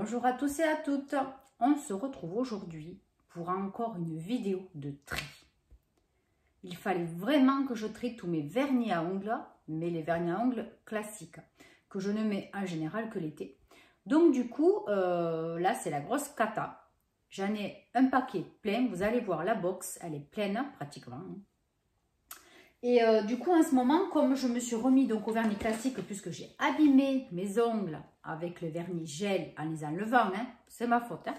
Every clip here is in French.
Bonjour à tous et à toutes. On se retrouve aujourd'hui pour encore une vidéo de tri. Il fallait vraiment que je trie tous mes vernis à ongles, mais les vernis à ongles classiques, que je ne mets en général que l'été. Donc du coup, là c'est la grosse cata. J'en ai un paquet plein, vous allez voir la box, elle est pleine pratiquement. Et du coup, en ce moment, comme je me suis remis donc au vernis classique, puisque j'ai abîmé mes ongles avec le vernis gel en les enlevant, hein, c'est ma faute, hein,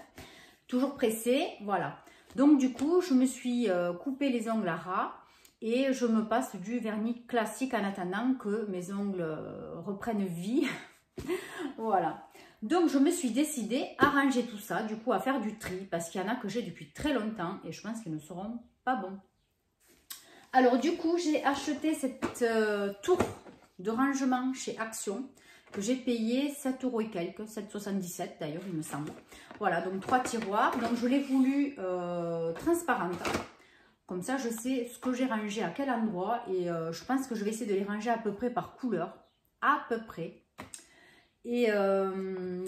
toujours pressé, voilà. Donc du coup, je me suis coupé les ongles à ras et je me passe du vernis classique en attendant que mes ongles reprennent vie. Voilà. Donc je me suis décidée à ranger tout ça, du coup à faire du tri, parce qu'il y en a que j'ai depuis très longtemps et je pense qu'ils ne seront pas bons. Alors du coup, j'ai acheté cette tour de rangement chez Action que j'ai payé 7 € et quelques, 7,77 d'ailleurs il me semble. Voilà, donc 3 tiroirs. Donc je l'ai voulu transparente. Comme ça, je sais ce que j'ai rangé à quel endroit et je pense que je vais essayer de les ranger à peu près par couleur. À peu près. Et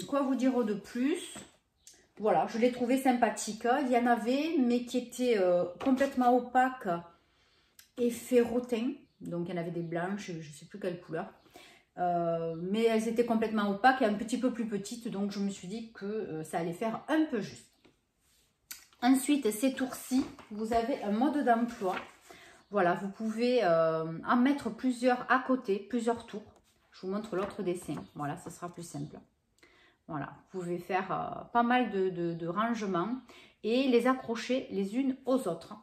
quoi vous dire de plus? Voilà, je l'ai trouvé sympathique. Il y en avait, mais qui étaient complètement opaques. Effet rotin, donc il y en avait des blanches, je ne sais plus quelle couleur, mais elles étaient complètement opaques et un petit peu plus petites, donc je me suis dit que ça allait faire un peu juste. Ensuite, ces tours-ci, vous avez un mode d'emploi, voilà, vous pouvez en mettre plusieurs à côté, plusieurs tours. Je vous montre l'autre dessin, voilà, ce sera plus simple. Voilà, vous pouvez faire pas mal de rangements et les accrocher les unes aux autres.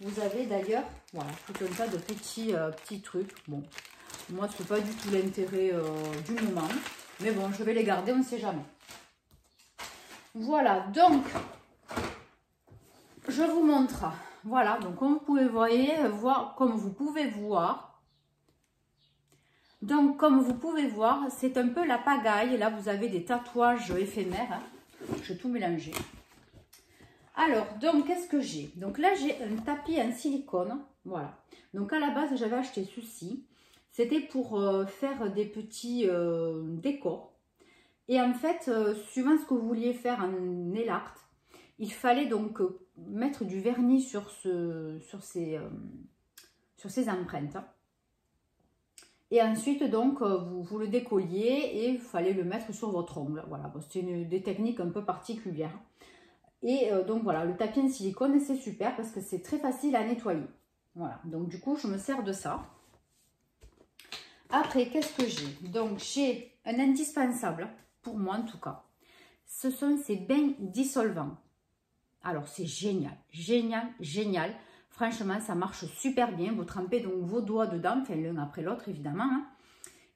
Vous avez d'ailleurs, voilà, tout un tas de petits trucs. Bon, moi, ce n'est pas du tout l'intérêt du moment. Mais bon, je vais les garder, on ne sait jamais. Voilà, donc, je vous montre. Voilà, donc comme vous pouvez voir, donc comme vous pouvez voir, c'est un peu la pagaille. Là, vous avez des tatouages éphémères. Hein. Je vais tout mélanger. Alors, donc, qu'est-ce que j'ai? Donc là, j'ai un tapis en silicone. Voilà. Donc, à la base, j'avais acheté ceci. C'était pour faire des petits décors. Et en fait, suivant ce que vous vouliez faire en nail art, il fallait donc mettre du vernis sur ces empreintes. Et ensuite, donc, vous le décolliez et il fallait le mettre sur votre ongle. Voilà, bon, c'est des techniques un peu particulières. Et donc voilà, le tapis en silicone, c'est super parce que c'est très facile à nettoyer. Voilà, donc du coup, je me sers de ça. Après, qu'est-ce que j'ai? Donc, j'ai un indispensable, pour moi en tout cas. Ce sont ces bains dissolvants. Alors, c'est génial, génial, génial. Franchement, ça marche super bien. Vous trempez donc vos doigts dedans, enfin l'un après l'autre évidemment. Hein.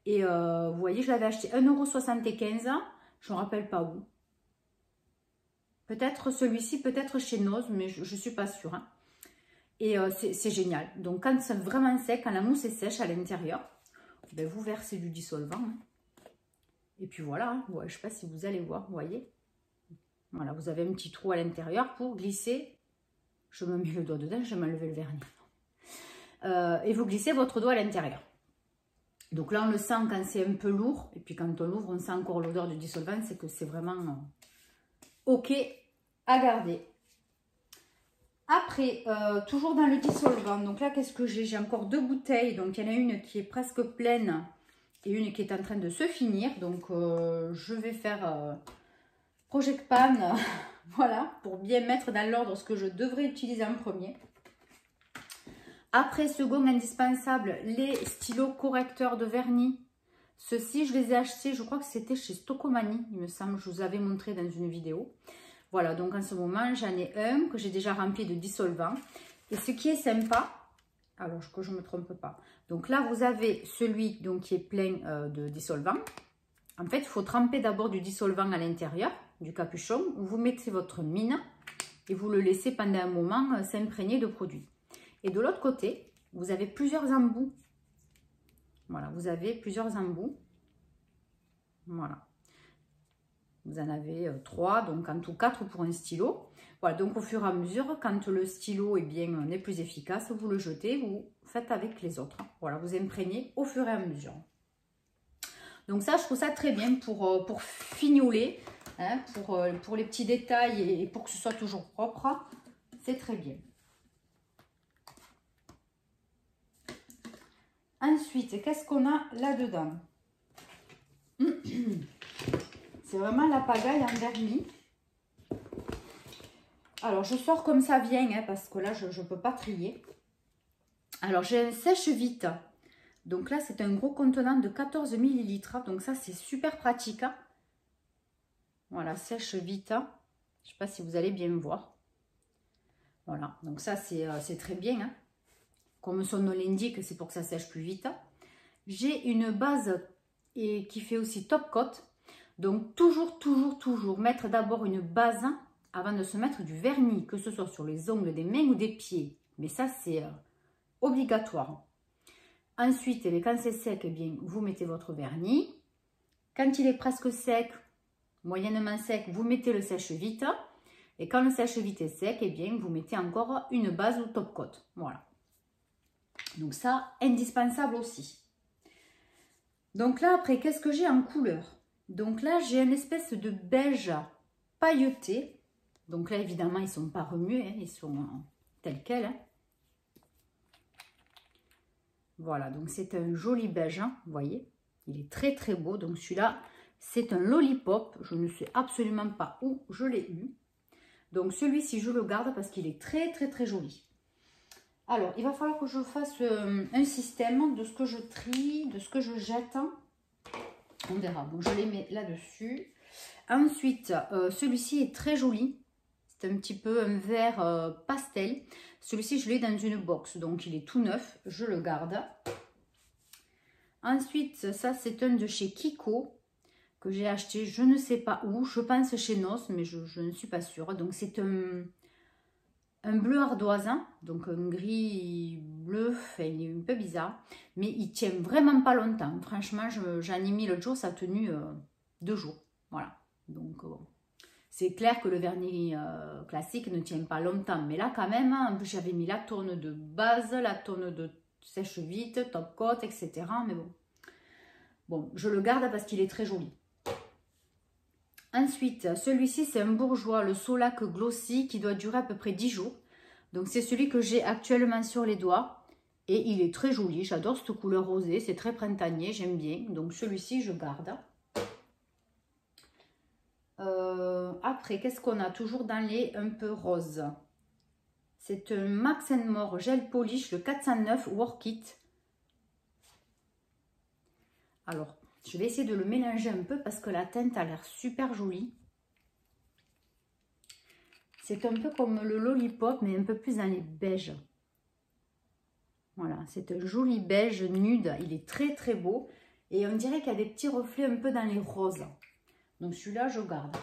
Et vous voyez, je l'avais acheté 1,75 €, je ne me rappelle pas où. Peut-être celui-ci, peut-être chez Noz, mais je ne suis pas sûre. Hein. Et c'est génial. Donc, quand c'est vraiment sec, quand la mousse est sèche à l'intérieur, ben, vous versez du dissolvant. Hein. Et puis voilà, hein. Ouais, je ne sais pas si vous allez voir, vous voyez. Voilà, vous avez un petit trou à l'intérieur pour glisser. Je me mets le doigt dedans, je vais m'enlever le vernis. Et vous glissez votre doigt à l'intérieur. Donc là, on le sent quand c'est un peu lourd. Et puis quand on l'ouvre, on sent encore l'odeur du dissolvant. C'est que c'est vraiment... ok à garder. Après, toujours dans le dissolvant, donc là, qu'est-ce que j'ai? J'ai encore 2 bouteilles. Donc, il y en a une qui est presque pleine et une qui est en train de se finir. Donc, je vais faire project pan, voilà, pour bien mettre dans l'ordre ce que je devrais utiliser en premier. Après, second indispensable, les stylos correcteurs de vernis. Ceux-ci, je les ai achetés, je crois que c'était chez Stocomanie, il me semble, je vous avais montré dans une vidéo. Voilà, donc en ce moment, j'en ai un que j'ai déjà rempli de dissolvant. Et ce qui est sympa, alors que je ne me trompe pas. Donc là, vous avez celui donc, qui est plein de dissolvant. En fait, il faut tremper d'abord du dissolvant à l'intérieur du capuchon. Vous mettez votre mine et vous le laissez pendant un moment s'imprégner de produit. Et de l'autre côté, vous avez plusieurs embouts. Voilà, vous avez plusieurs embouts. Voilà. Vous en avez 3, donc en tout 4 pour un stylo. Voilà, donc au fur et à mesure, quand le stylo n'est plus efficace, vous le jetez, vous faites avec les autres. Voilà, vous imprégnez au fur et à mesure. Donc ça, je trouve ça très bien pour fignoler. hein, pour les petits détails et pour que ce soit toujours propre. C'est très bien. Ensuite, qu'est-ce qu'on a là-dedans? C'est vraiment la pagaille en vernis. Alors, je sors comme ça vient, hein, parce que là, je ne peux pas trier. Alors, j'ai un sèche-vite. Donc là, c'est un gros contenant de 14 ml. Donc ça, c'est super pratique. Hein. Voilà, sèche-vite. Je ne sais pas si vous allez bien me voir. Voilà, donc ça, c'est très bien. Hein. Comme son nom l'indique, c'est pour que ça sèche plus vite. J'ai une base qui fait aussi top coat. Donc, toujours mettre d'abord une base avant de se mettre du vernis, que ce soit sur les ongles des mains ou des pieds. Mais ça, c'est obligatoire. Ensuite, quand c'est sec, eh bien, vous mettez votre vernis. Quand il est presque sec, moyennement sec, vous mettez le sèche-vite. Et quand le sèche-vite est sec, eh bien, vous mettez encore une base ou top coat. Voilà. Donc ça, indispensable aussi. Donc là, après, qu'est-ce que j'ai en couleur? Donc là, j'ai une espèce de beige pailleté. Donc là, évidemment, ils ne sont pas remués, hein, ils sont tels quels. Hein. Voilà, donc c'est un joli beige, hein, vous voyez. Il est très très beau. Donc celui-là, c'est un lollipop. Je ne sais absolument pas où je l'ai eu. Donc celui-ci, je le garde parce qu'il est très très très joli. Alors, il va falloir que je fasse un système de ce que je trie, de ce que je jette. On verra. Bon, je les mets là-dessus. Ensuite, celui-ci est très joli. C'est un petit peu un vert pastel. Celui-ci, je l'ai dans une box. Donc, il est tout neuf. Je le garde. Ensuite, ça, c'est un de chez Kiko que j'ai acheté. Je ne sais pas où. Je pense chez Nos, mais je ne suis pas sûre. Donc, c'est un bleu ardoise, hein, donc un gris bleu, enfin, il est un peu bizarre, mais il tient vraiment pas longtemps. Franchement, j'en ai mis l'autre jour, ça a tenu 2 jours. Voilà, donc c'est clair que le vernis classique ne tient pas longtemps, mais là quand même, hein, en plus j'avais mis la tonne de base, la tonne de sèche-vite, top coat, etc. Mais bon, je le garde parce qu'il est très joli. Ensuite, celui-ci, c'est un bourgeois, le Solac Glossy, qui doit durer à peu près 10 jours. Donc, c'est celui que j'ai actuellement sur les doigts. Et il est très joli. J'adore cette couleur rosée. C'est très printanier. J'aime bien. Donc, celui-ci, je garde. Après, qu'est-ce qu'on a? Toujours dans les un peu rose. C'est un Max & More Gel Polish, le 409 Work It. Alors, je vais essayer de le mélanger un peu parce que la teinte a l'air super jolie. C'est un peu comme le lollipop, mais un peu plus dans les beiges. Voilà, c'est un joli beige nude. Il est très très beau. Et on dirait qu'il y a des petits reflets un peu dans les roses. Donc celui-là, je garde.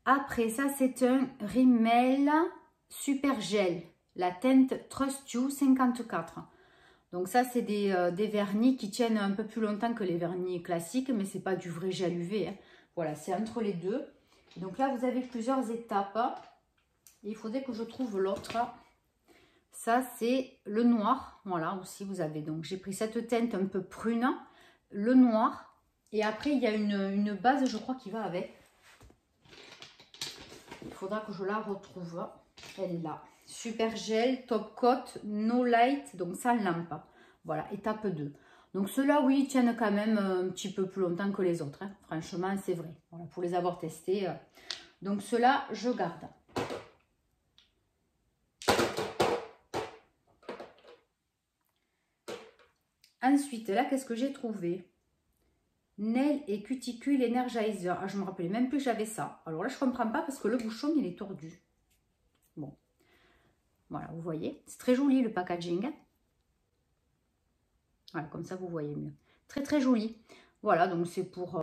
Après, ça, c'est un Rimmel Super Gel. La teinte Trust You 54. Donc ça, c'est des vernis qui tiennent un peu plus longtemps que les vernis classiques, mais c'est pas du vrai gel UV. Hein. Voilà, c'est entre les deux. Donc là, vous avez plusieurs étapes. Et il faudrait que je trouve l'autre. Ça, c'est le noir. Voilà, aussi, vous avez. Donc, j'ai pris cette teinte un peu prune, le noir. Et après, il y a une base, je crois, qui va avec. Il faudra que je la retrouve. Elle est là. Super gel, top coat, no light, donc sans lampe. Voilà, étape 2. Donc ceux-là, oui, ils tiennent quand même un petit peu plus longtemps que les autres. Hein. Franchement, c'est vrai. Voilà, pour les avoir testés. Donc ceux-là, je garde. Ensuite, là, qu'est-ce que j'ai trouvé? Nail et cuticule energizer. Ah, je me rappelais même plus que j'avais ça. Alors là, je comprends pas parce que le bouchon, il est tordu. Bon. Voilà, vous voyez. C'est très joli le packaging. Voilà, comme ça, vous voyez mieux. Très, très joli. Voilà, donc c'est pour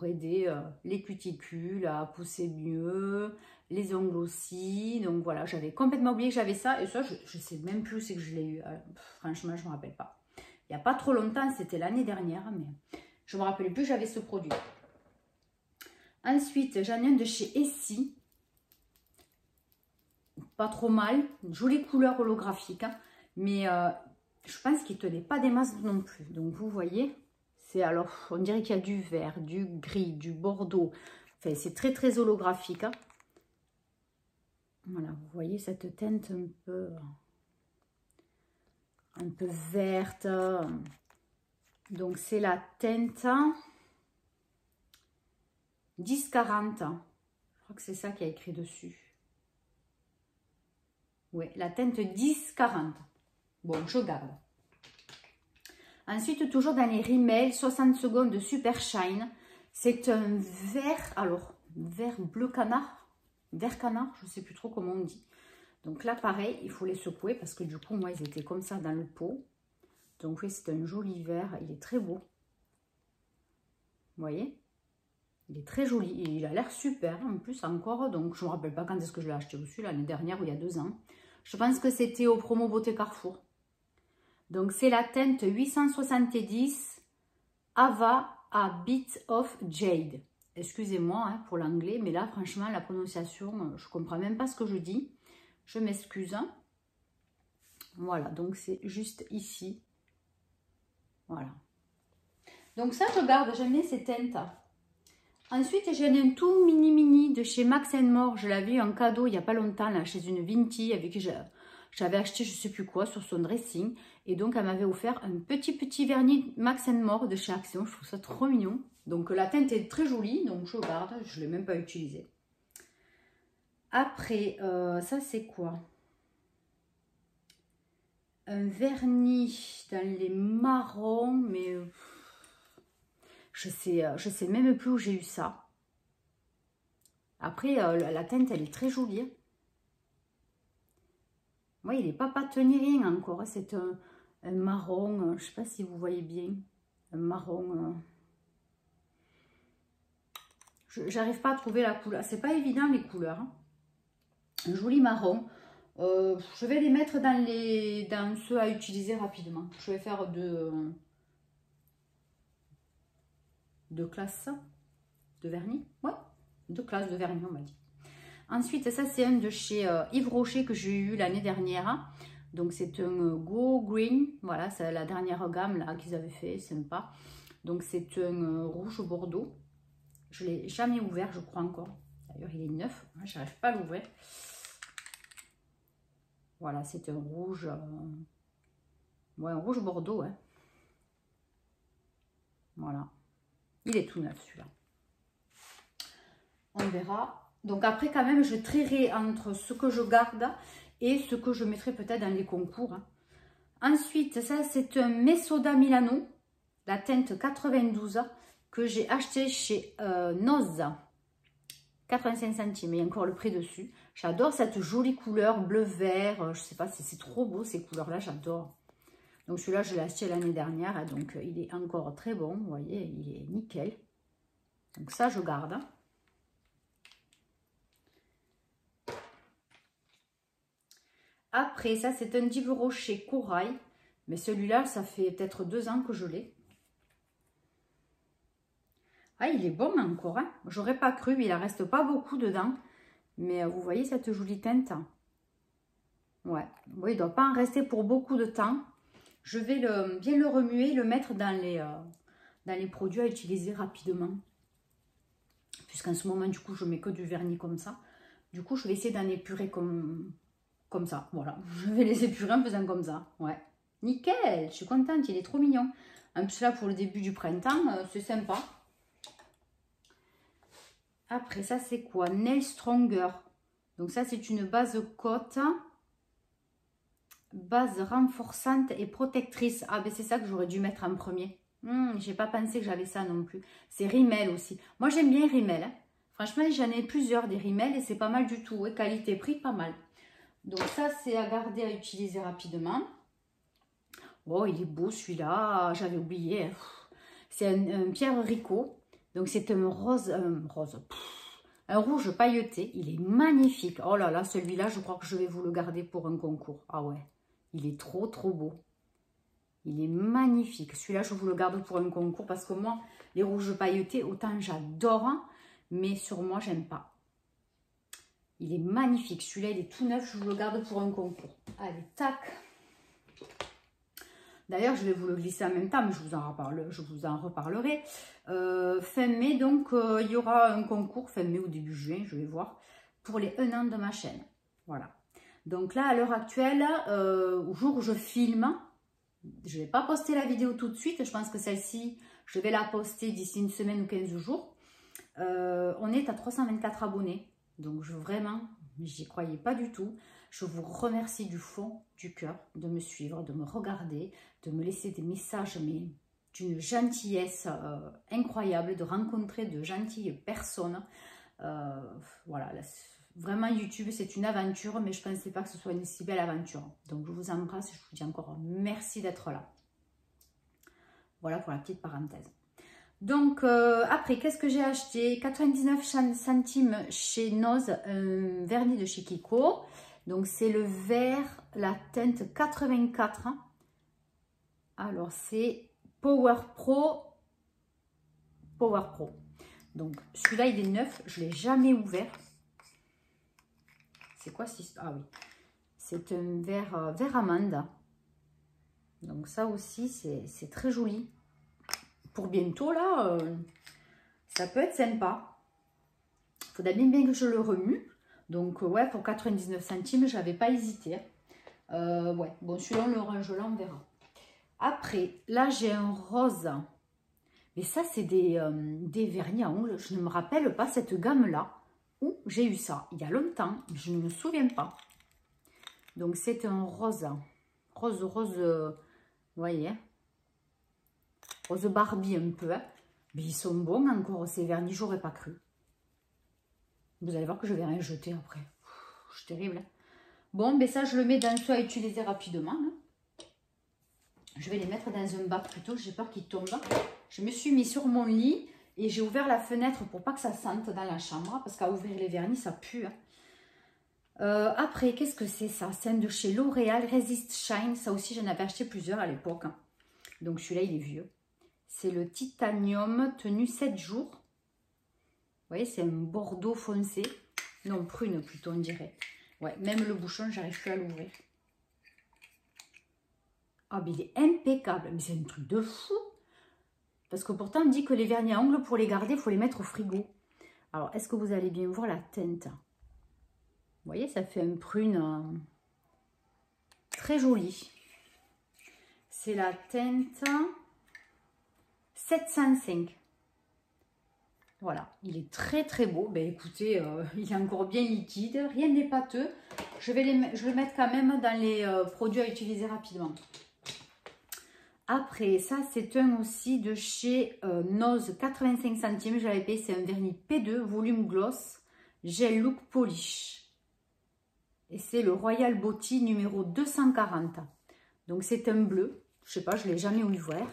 aider les cuticules à pousser mieux, les ongles aussi. Donc voilà, j'avais complètement oublié que j'avais ça. Et ça, je ne sais même plus si je l'ai eu. Franchement, je ne me rappelle pas. Il n'y a pas trop longtemps, c'était l'année dernière, mais je ne me rappelais plus que j'avais ce produit. Ensuite, j'en ai un de chez Essie. Pas trop mal. Une jolie couleur holographique. Hein, mais je pense qu'il ne tenait pas des masses non plus. Donc, vous voyez, alors, on dirait qu'il y a du vert, du gris, du bordeaux. Enfin, c'est très, très holographique. Hein. Voilà, vous voyez cette teinte un peu verte. Donc, c'est la teinte 1040. Je crois que c'est ça qui a écrit dessus. Oui, la teinte 1040. Bon, je garde. Ensuite, toujours dans les rimels, 60 secondes de Super Shine. C'est un vert, alors, vert bleu canard. Vert canard, je ne sais plus trop comment on dit. Donc là, pareil, il faut les secouer parce que du coup, moi, ils étaient comme ça dans le pot. Donc oui, c'est un joli vert. Il est très beau. Vous voyez? Il est très joli. Et il a l'air super en plus encore. Donc, je ne me rappelle pas quand est-ce que je l'ai acheté aussi, l'année dernière ou il y a 2 ans. Je pense que c'était au promo Beauté Carrefour. Donc, c'est la teinte 870 Ava a Bit of Jade. Excusez-moi hein, pour l'anglais, mais là, franchement, la prononciation, je ne comprends même pas ce que je dis. Je m'excuse. Hein. Voilà, donc c'est juste ici. Voilà. Donc ça, je garde, j'aime bien ces teintes. Ensuite, j'ai un tout mini de chez Max More. Je l'avais eu en cadeau il n'y a pas longtemps, là, chez une Vinti, avec qui j'avais acheté je ne sais plus quoi sur son dressing. Et donc, elle m'avait offert un petit vernis Max More de chez Action. Je trouve ça trop mignon. Donc, la teinte est très jolie, donc je garde. Je ne l'ai même pas utilisée. Après, ça, c'est quoi? Un vernis dans les marrons, mais je sais même plus où j'ai eu ça. Après, la teinte, elle est très jolie. Oui, il n'est pas patini rien encore. C'est un marron, je ne sais pas si vous voyez bien. Un marron. J'arrive pas à trouver la couleur. C'est pas évident les couleurs. Hein. Un joli marron. Je vais les mettre dans ceux à utiliser rapidement. Je vais faire deux classes de vernis. Ouais, 2 classes de vernis, on va dire. Ensuite, ça, c'est un de chez Yves Rocher que j'ai eu l'année dernière. Donc, c'est un Go Green. Voilà, c'est la dernière gamme là qu'ils avaient fait. Sympa. Donc, c'est un rouge bordeaux. Je ne l'ai jamais ouvert, je crois encore. D'ailleurs, il est neuf. Je n'arrive pas à l'ouvrir. Voilà, c'est un rouge. Ouais, un rouge bordeaux. Hein. Voilà. Il est tout neuf, celui-là. On verra. Donc après, quand même, je trierai entre ce que je garde et ce que je mettrai peut-être dans les concours. Hein. Ensuite, ça, c'est un Mesoda Milano, la teinte 92, que j'ai acheté chez Noz. 85 centimes, il y a encore le prix dessus. J'adore cette jolie couleur bleu-vert. Je sais pas, c'est trop beau ces couleurs-là, j'adore. Donc celui-là, je l'ai acheté l'année dernière. Donc il est encore très bon, vous voyez, il est nickel. Donc ça, je garde. Après, ça, c'est un Yves Rocher Corail. Mais celui-là, ça fait peut-être 2 ans que je l'ai. Ah, il est bon encore. Hein. J'aurais pas cru, il en reste pas beaucoup dedans. Mais vous voyez cette jolie teinte? Ouais, oui, il ne doit pas en rester pour beaucoup de temps. Je vais bien le remuer, le mettre dans les produits à utiliser rapidement. Puisqu'en ce moment, du coup, je mets que du vernis comme ça. Du coup, je vais essayer d'en épurer comme ça. Voilà, je vais les épurer en faisant comme ça. Ouais, nickel, je suis contente, il est trop mignon. En plus, là, pour le début du printemps, c'est sympa. Après, ça, c'est quoi? Nail Stronger. Donc, ça, c'est une base côte. Base renforçante et protectrice. Ah, ben c'est ça que j'aurais dû mettre en premier. J'ai pas pensé que j'avais ça non plus. C'est Rimmel aussi. Moi, j'aime bien Rimmel. Hein. Franchement, j'en ai plusieurs des Rimmel et c'est pas mal du tout. Ouais, qualité-prix, pas mal. Donc, ça, c'est à garder, à utiliser rapidement. Oh, il est beau celui-là. J'avais oublié. Hein. C'est un Pierre Ricot. Donc, c'est un rose. Un rouge pailleté. Il est magnifique. Oh là là, celui-là, je crois que je vais vous le garder pour un concours. Ah ouais. Il est trop beau. Il est magnifique. Celui-là, je vous le garde pour un concours parce que moi, les rouges pailletés, autant j'adore, hein, mais sur moi, j'aime pas. Il est magnifique. Celui-là, il est tout neuf. Je vous le garde pour un concours. Allez, tac. D'ailleurs, je vais vous le glisser en même temps, mais je vous en reparlerai. Fin mai, donc, il y aura un concours, fin mai ou début juin, je vais voir, pour les 1 an de ma chaîne. Voilà. Donc là, à l'heure actuelle, au jour où je filme, je ne vais pas poster la vidéo tout de suite. Je pense que celle-ci, je vais la poster d'ici une semaine ou 15 jours. On est à 324 abonnés. Donc, vraiment, j'y croyais pas du tout. Je vous remercie du fond du cœur de me suivre, de me regarder, de me laisser des messages, mais d'une gentillesse incroyable, de rencontrer de gentilles personnes. Voilà, là, vraiment YouTube, c'est une aventure, mais je ne pensais pas que ce soit une si belle aventure. Donc, je vous embrasse et je vous dis encore merci d'être là. Voilà pour la petite parenthèse. Donc, après, qu'est-ce que j'ai acheté? 99 centimes chez Noz, un vernis de chez Kiko. Donc, c'est le vert, la teinte 84. Alors, c'est Power Pro. Power Pro. Donc, celui-là, il est neuf. Je ne l'ai jamais ouvert. C'est quoi si... Ah oui. C'est un vert, vert amande. Donc, ça aussi, c'est très joli. Pour bientôt, là, ça peut être sympa. Il faudrait bien que je le remue. Donc, ouais, pour 99 centimes, je n'avais pas hésité. Ouais, bon, celui-là, on le range là, on verra. Après, là, j'ai un rose. Mais ça, c'est des vernis à ongles. Je ne me rappelle pas cette gamme-là où j'ai eu ça. Il y a longtemps, je ne me souviens pas. Donc, c'est un rose. Rose, vous voyez. Rose Barbie un peu. Hein. Mais ils sont bons encore, ces vernis, j'aurais pas cru. Vous allez voir que je vais rien jeter après. C'est terrible. Hein. Bon, ben ça, je le mets dans le seau à utiliser rapidement. Hein. Je vais les mettre dans un bac plutôt. J'ai peur qu'ils tombent. Je me suis mis sur mon lit et j'ai ouvert la fenêtre pour pas que ça sente dans la chambre. Parce qu'à ouvrir les vernis, ça pue. Hein. Après, qu'est-ce que c'est ça? C'est un de chez L'Oréal Resist Shine. Ça aussi, j'en avais acheté plusieurs à l'époque. Hein. Donc, celui-là, il est vieux. C'est le titanium tenu 7 jours. Vous voyez, c'est un bordeaux foncé. Non, prune plutôt, on dirait. Ouais, même le bouchon, j'arrive plus à l'ouvrir. Ah, mais il est impeccable. Mais c'est un truc de fou. Parce que pourtant, on dit que les vernis à ongles, pour les garder, il faut les mettre au frigo. Alors, est-ce que vous allez bien voir la teinte? Vous voyez, ça fait un prune très joli. C'est la teinte 705. Voilà, il est très très beau. Ben écoutez, il est encore bien liquide, rien n'est pâteux. Je vais le mettre quand même dans les produits à utiliser rapidement. Après, ça c'est un aussi de chez Noz, 85 centimes. J'avais payé, c'est un vernis P2, volume gloss, gel look polish. Et c'est le Royal Beauty numéro 240. Donc c'est un bleu. Je sais pas, je ne l'ai jamais ouvert.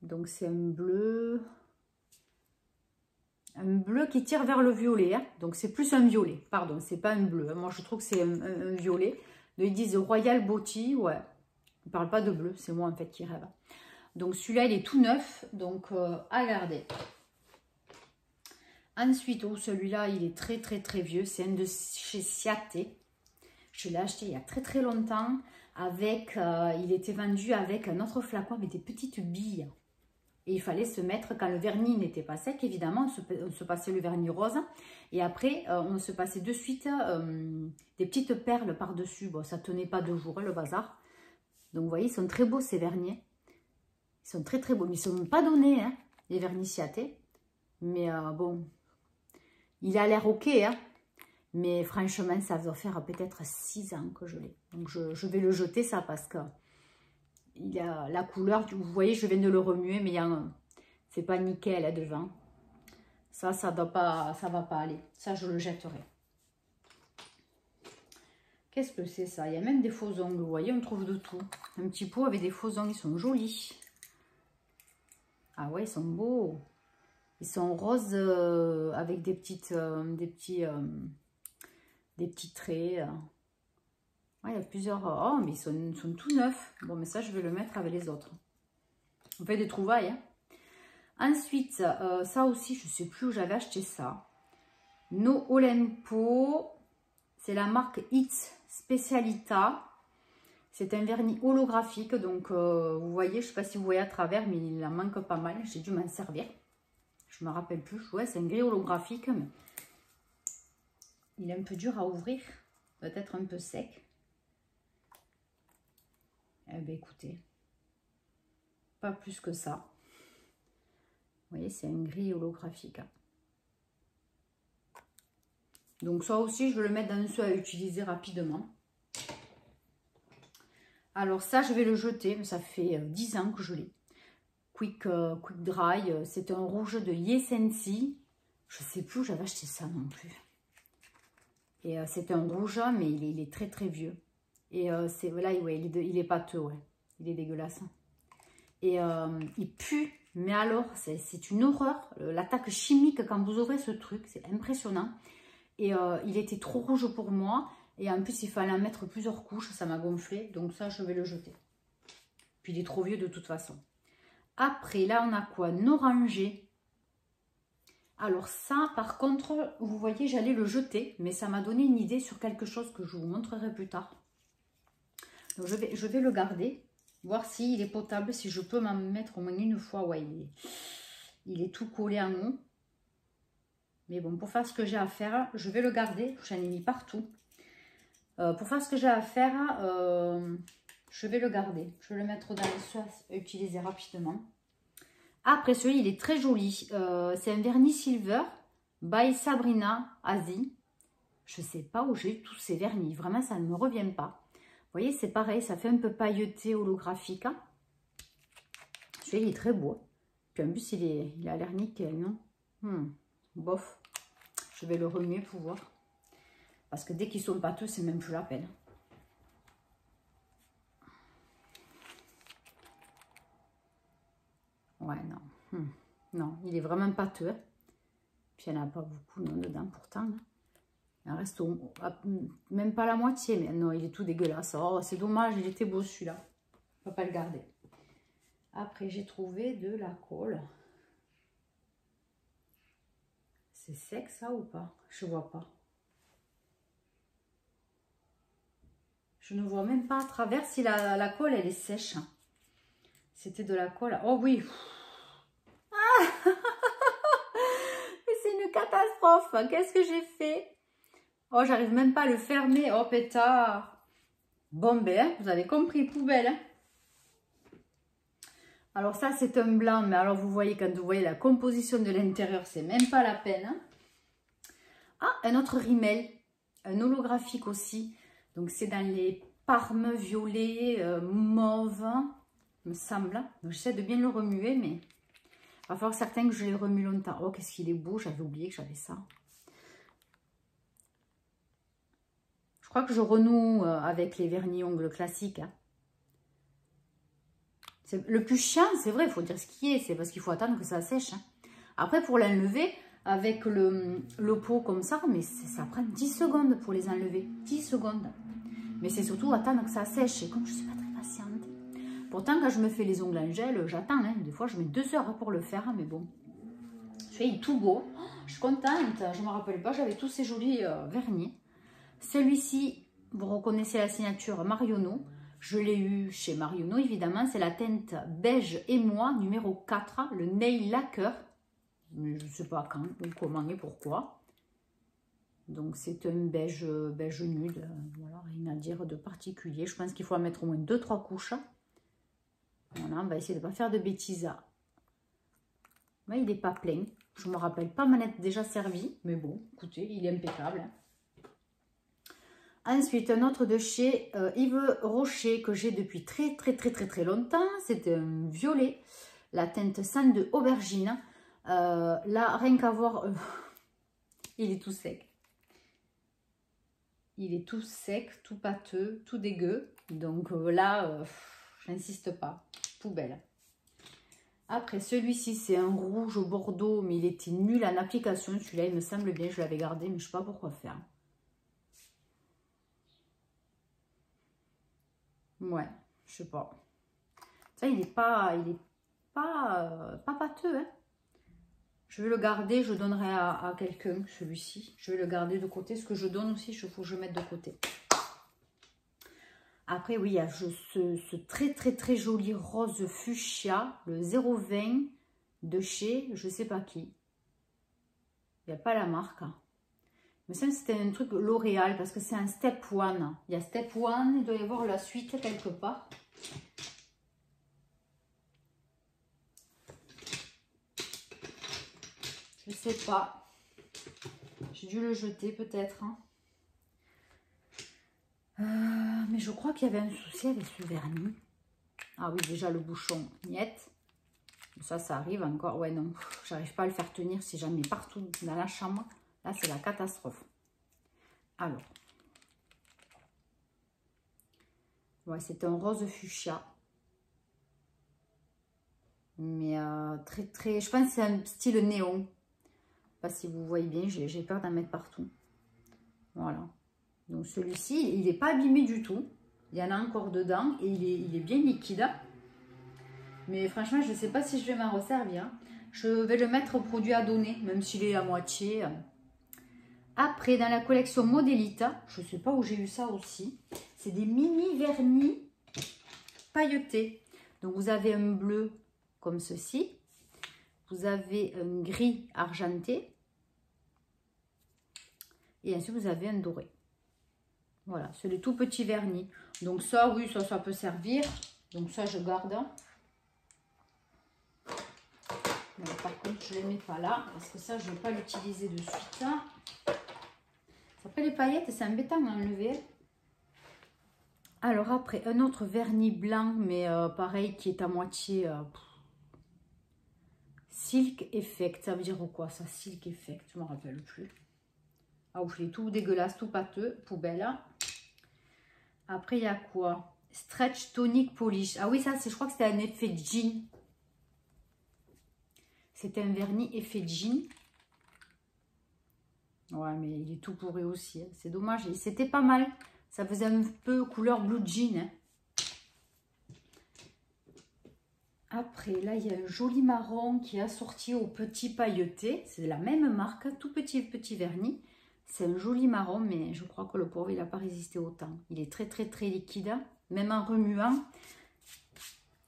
Donc c'est un bleu qui tire vers le violet. Hein. Donc c'est plus un violet, pardon, c'est pas un bleu. Hein. Moi je trouve que c'est un violet. Donc, ils disent Royal Beauty, ouais. Ils ne parlent pas de bleu, c'est moi en fait qui rêve. Donc celui-là il est tout neuf, donc à garder. Ensuite, oh, celui-là il est très très très vieux. C'est un de chez Ciaté. Je l'ai acheté il y a très très longtemps. Avec, il était vendu avec un autre flacon avec des petites billes. Et il fallait se mettre, quand le vernis n'était pas sec, évidemment, on se passait le vernis rose. Et après, on se passait de suite des petites perles par-dessus. Bon, ça ne tenait pas 2 jours, hein, le bazar. Donc, vous voyez, ils sont très beaux, ces vernis. Ils sont très, très beaux. Mais ils ne sont pas donnés, hein, les vernis Ciaté. Mais bon, il a l'air OK, hein. Mais franchement, ça doit faire peut-être 6 ans que je l'ai. Donc, je vais le jeter, ça, parce que... il a la couleur, vous voyez, je viens de le remuer, mais c'est pas nickel là devant. Ça va pas aller. Ça, je le jetterai. Qu'est-ce que c'est ça? Il y a même des faux ongles, vous voyez, on trouve de tout. Un petit pot avec des faux ongles, ils sont jolis. Ah ouais, ils sont beaux. Ils sont roses avec des petits traits. Ouais, il y a plusieurs... Oh, mais ils sont tout neufs. Bon, mais ça, je vais le mettre avec les autres. On fait des trouvailles. Hein. Ensuite, ça aussi, je ne sais plus où j'avais acheté ça. No Olimpo. C'est la marque Hits. Specialita. C'est un vernis holographique, donc vous voyez, je ne sais pas si vous voyez à travers, mais il en manque pas mal. J'ai dû m'en servir. Je ne me rappelle plus. Ouais, c'est un gris holographique, mais il est un peu dur à ouvrir. Peut-être un peu sec. Eh bien, écoutez, pas plus que ça. Vous voyez, c'est un gris holographique. Donc ça aussi, je vais le mettre dans ceux à utiliser rapidement. Alors ça, je vais le jeter, mais ça fait 10 ans que je l'ai. Quick Dry, c'est un rouge de Yesensi. Je ne sais plus où j'avais acheté ça non plus. Et c'est un rouge, mais il est très très vieux. Et c'est voilà, ouais, il est pâteux, ouais. Il est dégueulasse. Et il pue, mais alors, c'est une horreur. L'attaque chimique quand vous ouvrez ce truc, c'est impressionnant. Et il était trop rouge pour moi. Et en plus, il fallait en mettre plusieurs couches, ça m'a gonflé. Donc ça, je vais le jeter. Puis il est trop vieux de toute façon. Après, là, on a quoi? Un orangé. Alors ça, par contre, vous voyez, j'allais le jeter. Mais ça m'a donné une idée sur quelque chose que je vous montrerai plus tard. Donc je vais le garder. Voir s'il est potable, si je peux m'en mettre au moins une fois. Ouais, il est tout collé en haut. Mais bon, pour faire ce que j'ai à faire, je vais le garder. J'en ai mis partout. Pour faire ce que j'ai à faire, je vais le garder. Je vais le mettre dans les soins à utiliser rapidement. Après, celui-là, il est très joli. C'est un vernis silver by Sabrina Azie. Je ne sais pas où j'ai eu tous ces vernis. Vraiment, ça ne me revient pas. Vous voyez, c'est pareil. Ça fait un peu pailleté holographique. Hein. Celui-là, il est très beau. Puis en plus, il a l'air nickel, non? Bof. Je vais le remuer pour voir. Parce que dès qu'ils sont pâteux, c'est même plus la peine. Ouais, non. Non, il est vraiment pâteux. Puis il n'y en a pas beaucoup non, dedans pourtant. Il en reste même pas la moitié. Mais non, il est tout dégueulasse. Oh, c'est dommage, il était beau celui-là. On ne va pas le garder. Après, j'ai trouvé de la colle. C'est sec ça ou pas? Je ne vois pas. Je ne vois même pas à travers si la colle, elle est sèche. C'était de la colle. Oh oui. Ah. C'est une catastrophe. Qu'est-ce que j'ai fait? Oh, j'arrive même pas à le fermer. Oh, pétard. Bon, ben, vous avez compris, poubelle. Hein. Alors ça, c'est un blanc. Mais alors, vous voyez, quand vous voyez la composition de l'intérieur, c'est même pas la peine. Hein. Ah, un autre rimel. Un holographique aussi. Donc, c'est dans les parmes violets, mauve, me semble. Donc, j'essaie de bien le remuer, mais il va falloir certains que je les remue longtemps. Oh, qu'est-ce qu'il est beau. J'avais oublié que j'avais ça. Je crois que je renoue avec les vernis ongles classiques. Hein. Le plus chiant, c'est vrai, il faut dire ce qui est. C'est parce qu'il faut attendre que ça sèche. Hein. Après, pour l'enlever, avec le pot comme ça, mais ça prend 10 secondes pour les enlever. 10 secondes. Mais c'est surtout attendre que ça sèche. Et comme je ne suis pas très patiente. Pourtant, quand je me fais les ongles en gel, j'attends. Hein. Des fois, je mets 2 heures pour le faire. Mais bon. Il est tout beau. Oh, je suis contente. Je ne me rappelle pas, j'avais tous ces jolis vernis. Celui-ci, vous reconnaissez la signature Marionneau. Je l'ai eu chez Marionneau, évidemment. C'est la teinte beige émoi numéro 4, le Nail Lacquer. Je ne sais pas quand, ou comment et pourquoi. Donc, c'est un beige nude. Voilà, rien à dire de particulier. Je pense qu'il faut en mettre au moins 2-3 couches. Voilà, on va essayer de ne pas faire de bêtises. Mais il n'est pas plein. Je ne me rappelle pas m'en être déjà servi. Mais bon, écoutez, il est impeccable. Ensuite, un autre de chez Yves Rocher que j'ai depuis très longtemps. C'est un violet. La teinte sang de aubergine. Là, rien qu'à voir, il est tout sec. Il est tout sec, tout pâteux, tout dégueu. Donc là, j'insiste pas. Poubelle. Après, celui-ci, c'est un rouge au bordeaux, mais il était nul en application. Celui-là, il me semble bien, je l'avais gardé, mais je ne sais pas pourquoi faire. Ouais, je sais pas. Ça, il n'est pas pâteux, hein. Je vais le garder, je donnerai à quelqu'un, celui-ci. Je vais le garder de côté. Ce que je donne aussi, il faut que je mette de côté. Après, oui, il y a ce très, très, très joli rose fuchsia, le 020 de chez je sais pas qui. Il n'y a pas la marque. Mais ça, c'était un truc L'Oréal parce que c'est un Step 1. Il y a Step 1, il doit y avoir la suite quelque part. Je sais pas. J'ai dû le jeter peut-être. Hein. Mais je crois qu'il y avait un souci avec ce vernis. Ah oui, déjà le bouchon, niette. Ça arrive encore. Ouais, non, j'arrive pas à le faire tenir si j'en mets partout dans la chambre. Là, c'est la catastrophe. Alors. Ouais, c'est un rose fuchsia. Mais très, très... Je pense que c'est un style néon. Je sais pas si vous voyez bien, j'ai peur d'en mettre partout. Voilà. Donc celui-ci, il n'est pas abîmé du tout. Il y en a encore dedans et il est bien liquide. Mais franchement, je ne sais pas si je vais m'en resservir. Je vais le mettre au produit à donner, même s'il est à moitié. Après, dans la collection Modelita, je ne sais pas où j'ai eu ça aussi. C'est des mini vernis pailletés. Donc vous avez un bleu comme ceci. Vous avez un gris argenté. Et ensuite, vous avez un doré. Voilà, c'est le tout petit vernis. Donc ça, oui, ça peut servir. Donc ça, je garde. Mais par contre, je ne les mets pas là. Parce que ça, je ne vais pas l'utiliser de suite. Après, les paillettes, c'est embêtant à enlever. Alors après, un autre vernis blanc, mais pareil, qui est à moitié... Silk Effect. Ça veut dire quoi, ça, Silk Effect? Je ne me rappelle plus. Ah oui, il est tout dégueulasse, tout pâteux, poubelle. Après, il y a quoi? Stretch Tonic Polish. Ah oui, ça, je crois que c'était un effet jean. C'était un vernis effet jean. Ouais, mais il est tout pourri aussi. Hein. C'est dommage. C'était pas mal. Ça faisait un peu couleur blue jean. Hein. Après, là, il y a un joli marron qui est assorti au petit pailleté. C'est la même marque, tout petit vernis. C'est un joli marron, mais je crois que le pauvre, il n'a pas résisté au temps. Il est très, très, très liquide. Même en remuant,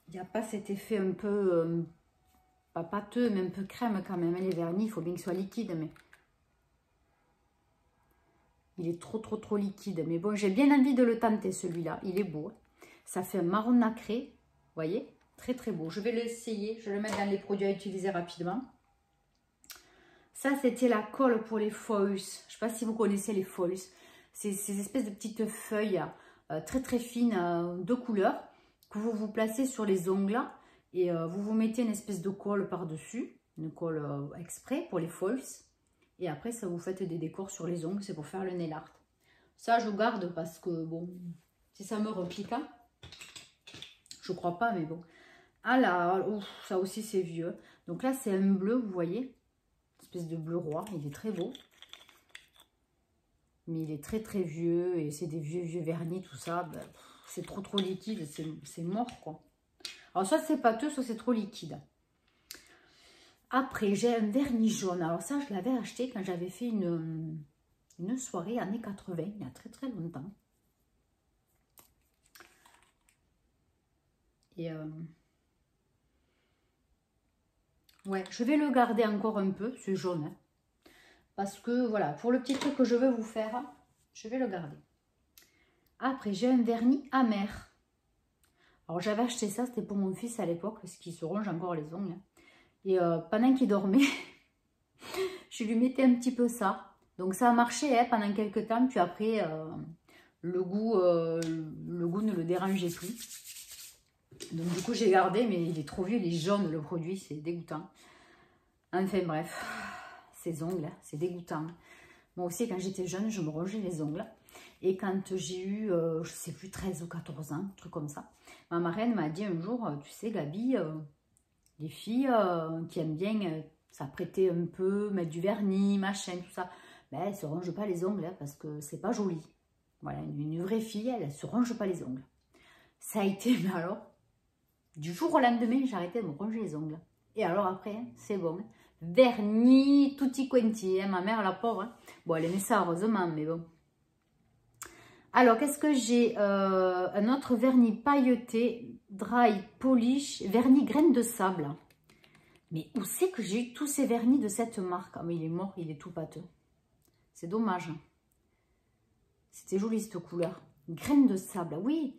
il n'y a pas cet effet un peu, pas pâteux, mais un peu crème quand même. Les vernis, il faut bien qu'il soit liquide, mais il est trop, trop, trop liquide. Mais bon, j'ai bien envie de le tenter, celui-là. Il est beau. Ça fait un marron nacré, vous voyez? Très, très beau. Je vais l'essayer. Je vais le mettre dans les produits à utiliser rapidement. Ça, c'était la colle pour les foils. Je ne sais pas si vous connaissez les foils. C'est ces espèces de petites feuilles très très fines de couleur que vous placez sur les ongles et vous vous mettez une espèce de colle par-dessus. Une colle exprès pour les foils. Et après, ça vous faites des décors sur les ongles. C'est pour faire le nail art. Ça, je garde parce que, bon, si ça me repique, hein, je crois pas, mais bon. Ah là, ouf, ça aussi, c'est vieux. Donc là, c'est un bleu, vous voyez. Espèce de bleu roi, il est très beau. Mais il est très très vieux et c'est des vieux vernis, tout ça. Ben, c'est trop liquide, c'est mort quoi. Alors soit c'est pâteux, soit c'est trop liquide. Après, j'ai un vernis jaune. Alors ça, je l'avais acheté quand j'avais fait une soirée années 80, il y a très très longtemps. Et ouais, je vais le garder encore un peu, ce jaune. Hein, parce que voilà, pour le petit truc que je veux vous faire, je vais le garder. Après, j'ai un vernis amer. Alors, j'avais acheté ça, c'était pour mon fils à l'époque, parce qu'il se ronge encore les ongles. Et pendant qu'il dormait, je lui mettais un petit peu ça. Donc, ça a marché hein, pendant quelques temps. Puis après, le goût ne le dérangeait plus. Donc, du coup, j'ai gardé, mais il est trop vieux, il est jaune, le produit, c'est dégoûtant. Enfin, bref, ces ongles, c'est dégoûtant. Moi aussi, quand j'étais jeune, je me rongeais les ongles. Et quand j'ai eu, je ne sais plus, 13 ou 14 ans, un truc comme ça, ma marraine m'a dit un jour, tu sais, Gabi, les filles qui aiment bien s'apprêter un peu, mettre du vernis, machin, tout ça, ben, elles ne se rongent pas les ongles hein, parce que c'est pas joli. Voilà, une vraie fille, elle ne se ronge pas les ongles. Ça a été, mais alors, du jour au lendemain, j'ai arrêté de me ronger les ongles. Et alors après, hein, c'est bon. Hein. Vernis, tutti quanti, hein, ma mère, la pauvre. Hein. Bon, elle aimait ça, heureusement, mais bon. Alors, qu'est-ce que j'ai? Un autre vernis pailleté, dry polish, vernis graines de sable. Mais où c'est que j'ai eu tous ces vernis de cette marque? Ah, mais il est mort, il est tout pâteux. C'est dommage. C'était joli cette couleur. Graines de sable, oui.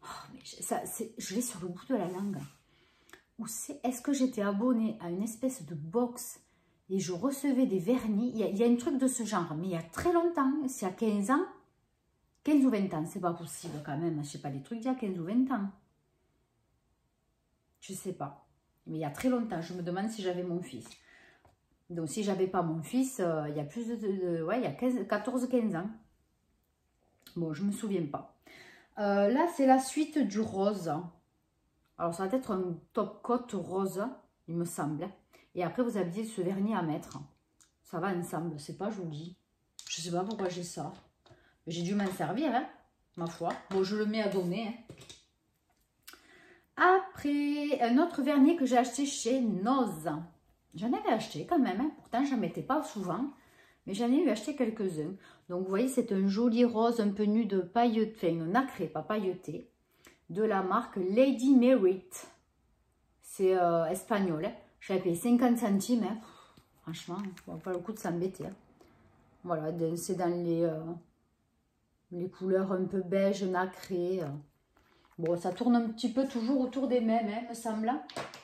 Oh, mais je l'ai sur le bout de la langue. Où c'est? Est-ce que j'étais abonnée à une espèce de box et je recevais des vernis? Il y a un truc de ce genre, mais il y a très longtemps, c'est à 15 ans. 15 ou 20 ans, c'est pas possible quand même. Je sais pas, les trucs d'il y a 15 ou 20 ans. Je sais pas. Mais il y a très longtemps, je me demande si j'avais mon fils. Donc si j'avais pas mon fils, il y a plus ouais, il y a 14-15 ans. Bon, je me souviens pas. Là, c'est la suite du rose. Alors, ça va être un top coat rose, il me semble. Et après, vous avez ce vernis à mettre. Ça va ensemble, c'est pas joli. Je sais pas pourquoi j'ai ça. J'ai dû m'en servir, hein, ma foi. Bon, je le mets à donner. Hein. Après, un autre vernis que j'ai acheté chez Noz. J'en avais acheté quand même. Hein. Pourtant, je n'en mettais pas souvent. Mais j'en ai eu acheté quelques-uns. Donc, vous voyez, c'est un joli rose un peu nude pailleté. Enfin, nacré, pas pailleté. De la marque Lady Merit. C'est espagnol. Hein. Je l'ai payé 50 centimes. Hein. Franchement, ça vaut pas le coup de s'embêter. Hein. Voilà, c'est dans les couleurs un peu beige, nacrées. Bon, ça tourne un petit peu toujours autour des mêmes, hein, me semble.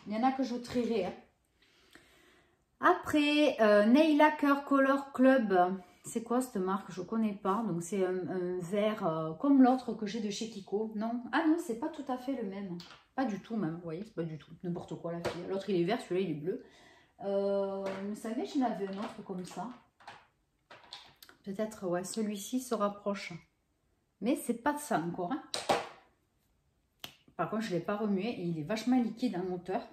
Il y en a que je trierai. Hein. Après, Nail Lacquer Color Club. C'est quoi cette marque? Je ne connais pas. Donc, c'est un vert comme l'autre que j'ai de chez Kiko. Non. Ah non, c'est pas tout à fait le même. Pas du tout même. Vous voyez, c'est pas du tout. N'importe quoi la fille. L'autre, il est vert, celui-là, il est bleu. Vous savez, j'en avais un autre comme ça. Peut-être, ouais, celui-ci se rapproche. Mais c'est pas ça encore. Hein. Par contre, je ne l'ai pas remué et il est vachement liquide en hauteur.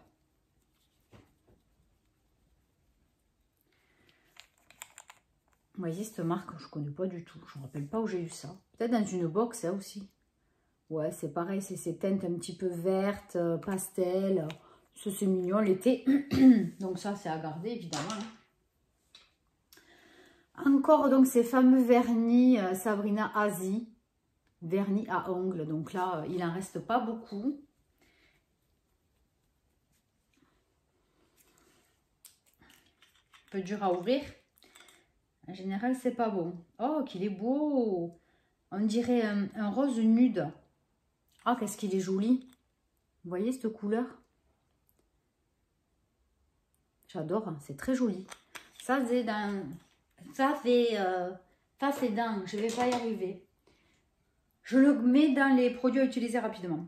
Vous voyez, cette marque, je ne connais pas du tout. Je ne me rappelle pas où j'ai eu ça. Peut-être dans une box, ça aussi. Ouais, c'est pareil, c'est ces teintes un petit peu vertes, pastel. C'est mignon l'été. Donc ça, c'est à garder, évidemment. Encore, donc, ces fameux vernis Sabrina Asie. Vernis à ongles. Donc là, il n'en reste pas beaucoup. Un peu dur à ouvrir. En général, c'est pas bon. Oh, qu'il est beau! On dirait un rose nude. Ah, qu'est-ce qu'il est joli! Vous voyez cette couleur? J'adore, hein, c'est très joli. Ça, c'est dans... Ça, c'est dans... Je vais pas y arriver. Je le mets dans les produits à utiliser rapidement.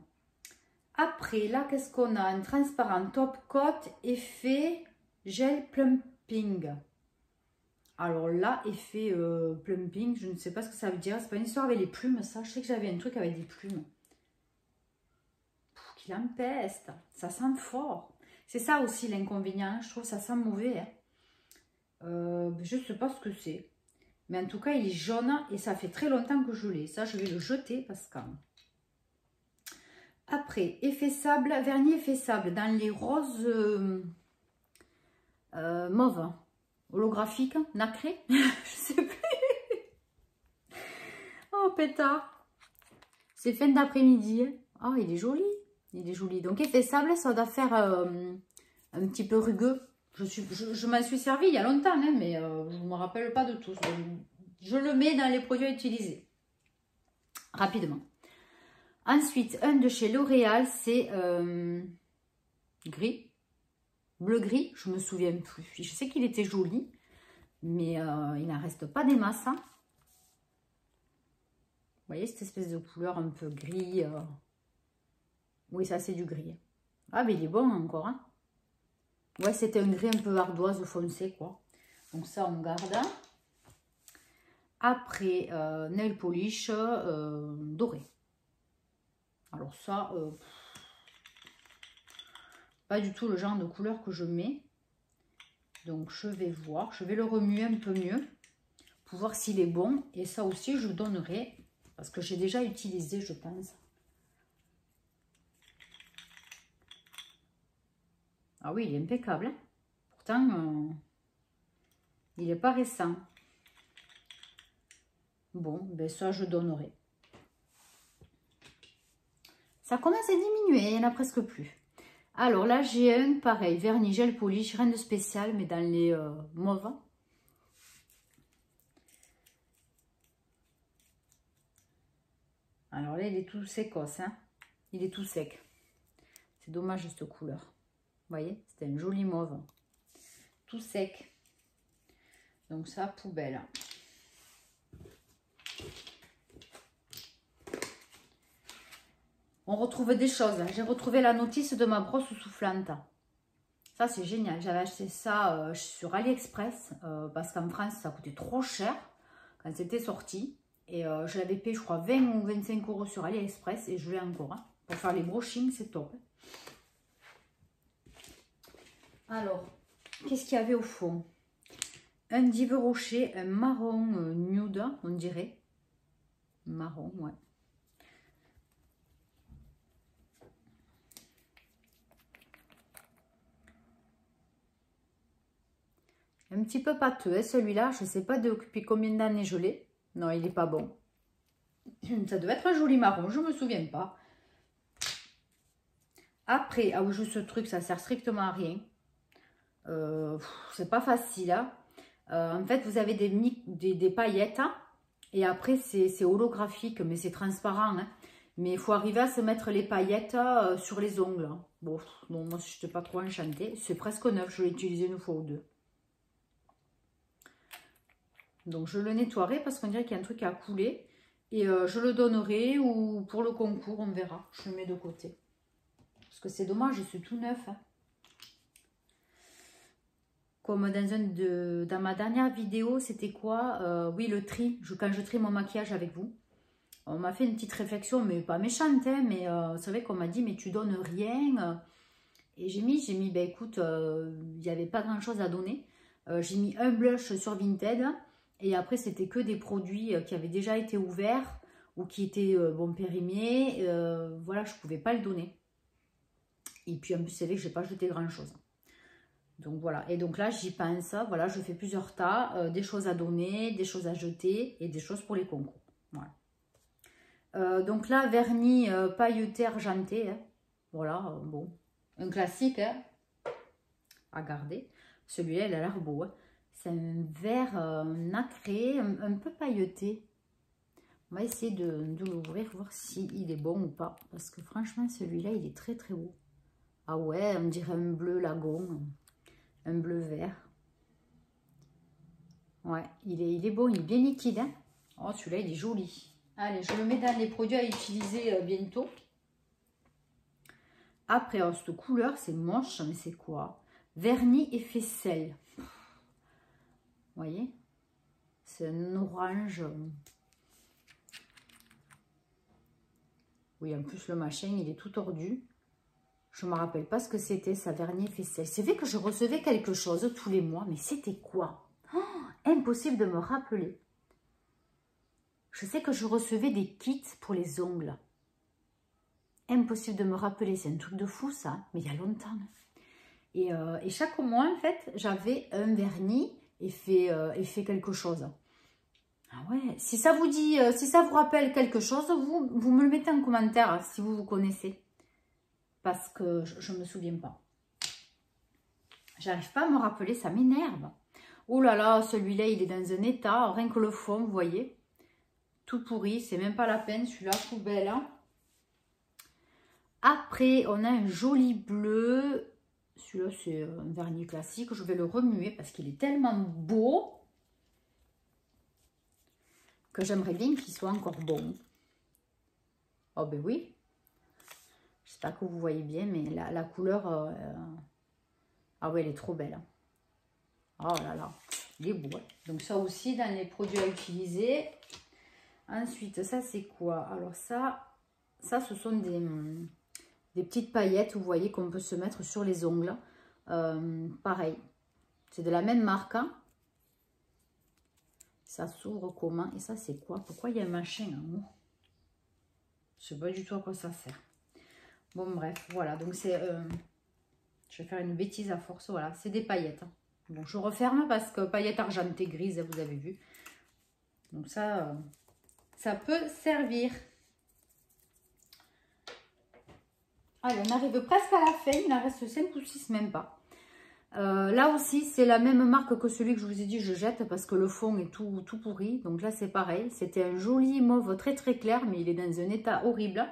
Après, là, qu'est-ce qu'on a? Un transparent top coat effet gel plumping. Alors là, effet plumping, je ne sais pas ce que ça veut dire. C'est pas une histoire avec les plumes, ça. Je sais que j'avais un truc avec des plumes. Qu'il empeste. Ça sent fort. C'est ça aussi l'inconvénient. Je trouve que ça sent mauvais. Hein. Je ne sais pas ce que c'est. Mais en tout cas, il est jaune et ça fait très longtemps que je l'ai. Ça, je vais le jeter parce que... Après, effet sable, vernis effet sable dans les roses mauves. Holographique, nacré, je sais plus. Oh pétard. C'est fin d'après-midi. Oh, il est joli. Il est joli. Donc effet sable, ça doit faire un petit peu rugueux. Je m'en suis servi il y a longtemps, hein, mais je ne me rappelle pas de tout. Je le mets dans les produits à utiliser. Rapidement. Ensuite, un de chez L'Oréal, c'est gris. Bleu-gris, je ne me souviens plus. Je sais qu'il était joli, mais il n'en reste pas des masses. Hein. Vous voyez cette espèce de couleur un peu gris. Oui, ça c'est du gris. Ah, mais il est bon encore. Hein. Ouais, c'était un gris un peu ardoise foncé, quoi. Donc ça, on garde. Après, nail polish doré. Alors ça... pas du tout le genre de couleur que je mets. Donc, je vais voir. Je vais le remuer un peu mieux pour voir s'il est bon. Et ça aussi, je donnerai parce que j'ai déjà utilisé, je pense. Ah oui, il est impeccable. Hein. Pourtant, il n'est pas récent. Bon, ben ça, je donnerai. Ça commence à diminuer, il n'y en a presque plus. Alors là, j'ai un pareil, vernis gel polish, rien de spécial, mais dans les mauves. Alors là, il est tout sécos, hein. Il est tout sec. C'est dommage cette couleur. Vous voyez, c'était un joli mauve. Tout sec. Donc ça, poubelle. On retrouve des choses. J'ai retrouvé la notice de ma brosse soufflante. Ça, c'est génial. J'avais acheté ça sur AliExpress parce qu'en France, ça coûtait trop cher quand c'était sorti. Et je l'avais payé, je crois, 20 ou 25 € sur AliExpress et je l'ai encore. Hein. Pour faire les brochings, c'est top. Alors, qu'est-ce qu'il y avait au fond? Un Dive Rocher, un marron nude, on dirait. Marron, ouais. Un petit peu pâteux, hein, celui-là. Je ne sais pas depuis combien d'années je l'ai. Non, il n'est pas bon. Ça devait être un joli marron, je ne me souviens pas. Après, ah oui, juste ce truc, ça sert strictement à rien. C'est pas facile. Hein. En fait, vous avez des paillettes. Hein, et après, c'est holographique, mais c'est transparent. Hein. Mais il faut arriver à se mettre les paillettes sur les ongles. Hein. Bon, non, moi, je n'étais pas trop enchantée. C'est presque neuf, je l'ai utilisé une fois ou deux. Donc, je le nettoierai parce qu'on dirait qu'il y a un truc à couler. Et je le donnerai ou pour le concours, on verra. Je le mets de côté. Parce que c'est dommage, c'est tout neuf. Hein. Comme dans ma dernière vidéo, c'était quoi? Oui, le tri. Quand je trie mon maquillage avec vous. On m'a fait une petite réflexion, mais pas méchante. Hein, mais c'est vrai qu'on m'a dit, mais tu donnes rien. Et j'ai mis, ben écoute, il n'y avait pas grand chose à donner. J'ai mis un blush sur Vinted. Et après, c'était que des produits qui avaient déjà été ouverts ou qui étaient bon, périmés. Voilà, je ne pouvais pas le donner. Et puis, en plus, c'est vrai que je n'ai pas jeté grand-chose. Donc, voilà. Et donc là, j'y pense. Voilà, je fais plusieurs tas. Des choses à donner, des choses à jeter et des choses pour les concours. Voilà. Donc là, vernis pailleté argenté. Hein. Voilà, bon. Un classique hein, à garder. Celui-là, il a l'air beau. Hein. C'est un vert nacré, un peu pailleté. On va essayer de l'ouvrir, voir s'il est bon ou pas. Parce que franchement, celui-là, il est très très beau. Ah ouais, on dirait un bleu lagon. Un bleu vert. Ouais, il est beau, il est bien liquide. Hein. Oh, celui-là, il est joli. Allez, je le mets dans les produits à utiliser bientôt. Après, oh, cette couleur, c'est moche, mais c'est quoi? Vernis et faisselle. Vous voyez? C'est un orange. Oui, en plus, le machin, il est tout tordu. Je ne me rappelle pas ce que c'était, ça vernis et faisselle. C'est vrai que je recevais quelque chose tous les mois, mais c'était quoi? Oh, impossible de me rappeler. Je sais que je recevais des kits pour les ongles. Impossible de me rappeler, c'est un truc de fou ça, mais il y a longtemps. Et chaque mois, en fait, j'avais un vernis et fait quelque chose. Ah ouais, si ça vous dit, si ça vous rappelle quelque chose, vous me le mettez en commentaire si vous connaissez. Parce que je ne me souviens pas. J'arrive pas à me rappeler, ça m'énerve. Oh là là, celui-là, il est dans un état, rien que le fond, vous voyez. Tout pourri, c'est même pas la peine, celui-là, poubelle. Hein. Après, on a un joli bleu. Celui-là, c'est un vernis classique. Je vais le remuer parce qu'il est tellement beau que j'aimerais bien qu'il soit encore bon. Oh ben oui. J'espère que vous voyez bien, mais la couleur... Ah ouais, elle est trop belle. Oh là là, il est beau. Hein. Donc ça aussi, dans les produits à utiliser. Ensuite, ça c'est quoi? Alors ça, ce sont des petites paillettes, vous voyez, qu'on peut se mettre sur les ongles. Pareil, c'est de la même marque. Hein. Ça s'ouvre comment? Et ça, c'est quoi? Pourquoi il y a un machin en haut? Je sais pas du tout à quoi ça sert. Bon, bref, voilà. Donc, c'est... je vais faire une bêtise à force. Voilà, c'est des paillettes. Hein. Bon, je referme parce que paillettes argentées grises, vous avez vu. Donc, ça peut servir. Allez, on arrive presque à la fin. Il en reste 5 ou 6, même pas. Là aussi, c'est la même marque que celui que je vous ai dit, je jette parce que le fond est tout pourri. Donc là, c'est pareil. C'était un joli mauve très clair, mais il est dans un état horrible.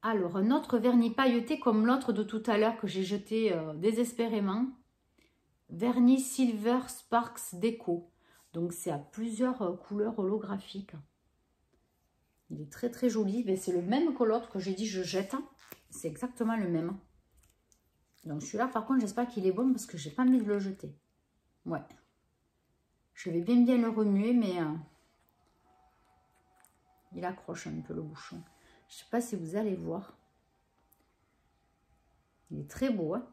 Alors, un autre vernis pailleté comme l'autre de tout à l'heure que j'ai jeté désespérément. Vernis Silver Sparks Déco. Donc, c'est à plusieurs couleurs holographiques. Il est très joli. C'est le même que l'autre que j'ai dit je jette. C'est exactement le même. Donc celui-là, par contre, j'espère qu'il est bon parce que j'ai pas envie de le jeter. Ouais. Je vais bien le remuer, mais il accroche un peu le bouchon. Je sais pas si vous allez voir. Il est très beau, hein.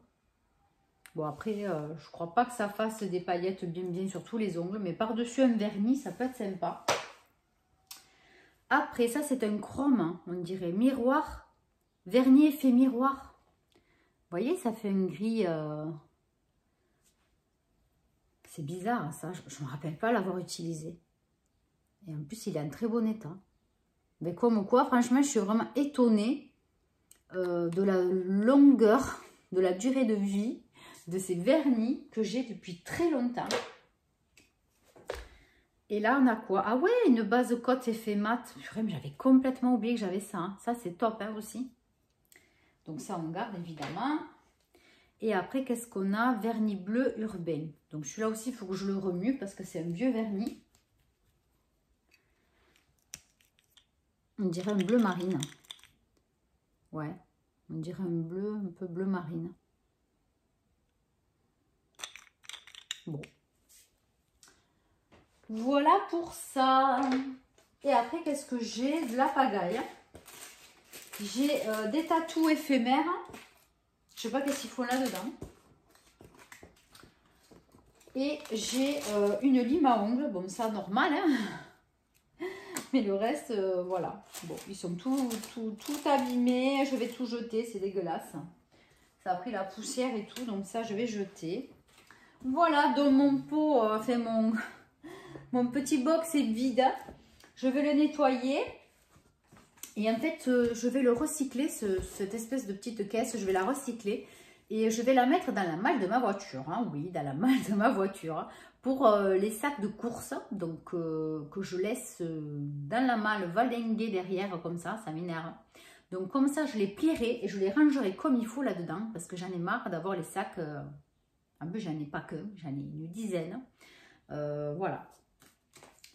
Bon, après, je crois pas que ça fasse des paillettes bien sur tous les ongles, mais par-dessus un vernis, ça peut être sympa. Après, ça, c'est un chrome, hein, on dirait miroir. Vernis effet miroir. Vous voyez, ça fait un gris... C'est bizarre, ça. Je ne me rappelle pas l'avoir utilisé. Et en plus, il est en très bon état. Mais comme quoi, franchement, je suis vraiment étonnée de la longueur, de la durée de vie de ces vernis que j'ai depuis très longtemps. Et là, on a quoi? Ah ouais, une base cote effet mat. J'avais complètement oublié que j'avais ça. Hein. Ça, c'est top hein, aussi. Donc ça, on garde évidemment. Et après, qu'est-ce qu'on a? Vernis bleu urbain. Donc celui-là aussi, il faut que je le remue parce que c'est un vieux vernis. On dirait un bleu marine. Ouais, on dirait un bleu, un peu bleu marine. Bon. Voilà pour ça. Et après, qu'est-ce que j'ai? De la pagaille. J'ai des tatous éphémères. Je sais pas qu'est-ce qu'il faut là-dedans. Et j'ai une lime à ongles. Bon, ça, normal, hein. Mais le reste, voilà. Bon, ils sont tout abîmés. Je vais tout jeter, c'est dégueulasse. Ça a pris la poussière et tout, donc ça, je vais jeter. Voilà, donc mon pot, enfin mon petit box est vide. Je vais le nettoyer. Et en fait, je vais le recycler, cette espèce de petite caisse, je vais la recycler. Et je vais la mettre dans la malle de ma voiture. Hein, oui, dans la malle de ma voiture. Pour les sacs de course. Donc, que je laisse dans la malle valinguer derrière, comme ça m'énerve. Donc, comme ça, je les plierai et je les rangerai comme il faut là-dedans. Parce que j'en ai marre d'avoir les sacs. En plus, j'en ai pas qu'un, j'en ai une dizaine. Voilà.